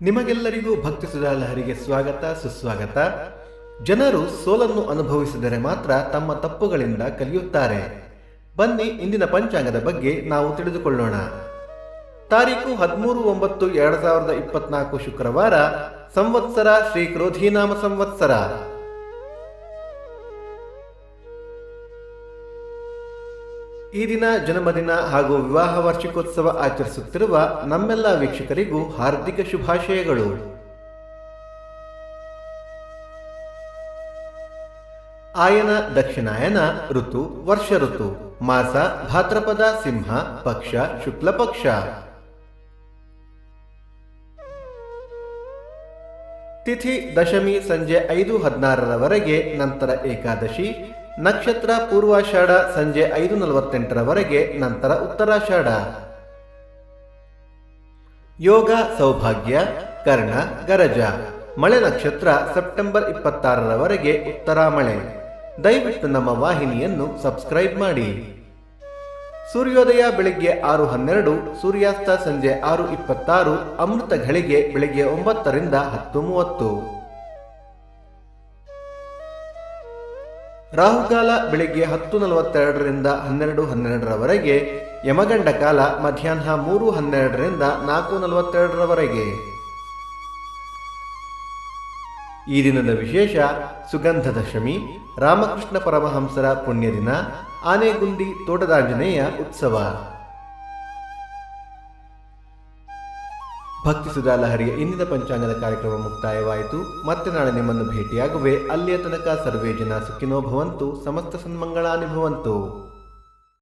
ನಿಮಗೆಲ್ಲರಿಗೂ ಭಕ್ತಿ ಸುಧಾ ಲಹರಿಗೆ ಸ್ವಾಗತ ಸುಸ್ವಾಗತ. ಜನರು ಸೋಲನ್ನು ಅನುಭವಿಸಿದರೆ ಮಾತ್ರ ತಮ್ಮ ತಪ್ಪುಗಳಿಂದ ಕಲಿಯುತ್ತಾರೆ. ಬನ್ನಿ ಇಂದಿನ ಪಂಚಾಂಗದ ಬಗ್ಗೆ ನಾವು ತಿಳಿದುಕೊಳ್ಳೋಣ. ತಾರೀಕು 13/9/2024 ಶುಕ್ರವಾರ, ಸಂವತ್ಸರ ಶ್ರೀ ಕ್ರೋಧೀನಾಮ ಸಂವತ್ಸರ. ಈ ದಿನ ಜನ್ಮದಿನ ಹಾಗೂ ವಿವಾಹ ವಾರ್ಷಿಕೋತ್ಸವ ಆಚರಿಸುತ್ತಿರುವ ನಮ್ಮೆಲ್ಲ ವೀಕ್ಷಕರಿಗೂ ಹಾರ್ದಿಕ ಶುಭಾಶಯಗಳು. ಆಯನ ದಕ್ಷಿಣಾಯನ, ಋತು ವರ್ಷ ಋತು, ಮಾಸ ಭಾದ್ರಪದ ಸಿಂಹ, ಪಕ್ಷ ಶುಕ್ಲ ಪಕ್ಷ. ತಿಥಿ ದಶಮಿ ಸಂಜೆ 5:16 ನಂತರ ಏಕಾದಶಿ. ನಕ್ಷತ್ರ ಪೂರ್ವಾಷಾಢ ಸಂಜೆ 5:48 ನಂತರ ಉತ್ತರಾಷಾಢ. ಯೋಗ ಸೌಭಾಗ್ಯ, ಕರ್ಣ ಗರಜ. ಮಳೆ ನಕ್ಷತ್ರ ಸೆಪ್ಟೆಂಬರ್ 26 ಉತ್ತರಾ ಮಳೆ. ದಯವಿಟ್ಟು ನಮ್ಮ ವಾಹಿನಿಯನ್ನು ಸಬ್ಸ್ಕ್ರೈಬ್ ಮಾಡಿ. ಸೂರ್ಯೋದಯ ಬೆಳಿಗ್ಗೆ 6:12, ಸೂರ್ಯಾಸ್ತ ಸಂಜೆ 6:26, ಅಮೃತ ಘಳಿಗೆ ಬೆಳಿಗ್ಗೆ 9 ರಿಂದ 10:30. ರಾಹುಕಾಲ ಬೆಳಿಗ್ಗೆ 10:42 ರಿಂದ 12:12, ಯಮಗಂಡ ಕಾಲ ಮಧ್ಯಾಹ್ನ 3:12 ರಿಂದ 4:42. ಈ ದಿನದ ವಿಶೇಷ ಸುಗಂಧ ದಶಮಿ, ರಾಮಕೃಷ್ಣ ಪರಮಹಂಸರ ಪುಣ್ಯದಿನ, ಆನೆಗುಂದಿ ತೋಟದಾಂಜನೇಯ ಉತ್ಸವ. ಭಕ್ತಿ ಸುಧಾ ಲಹರಿಯ ಇಂದಿನ ಪಂಚಾಂಗದ ಕಾರ್ಯಕ್ರಮ ಮುಕ್ತಾಯವಾಯಿತು. ಮತ್ತೆ ನಾಳೆ ನಿಮ್ಮನ್ನು ಭೇಟಿಯಾಗುವೆ. ಅಲ್ಲಿಯ ತನಕ ಸರ್ವೇ ಜನ ಸುಖಿನೋ ಭವಂತು, ಸಮಸ್ತ ಸನ್ಮಂಗಳಾನಿ ಭವಂತು.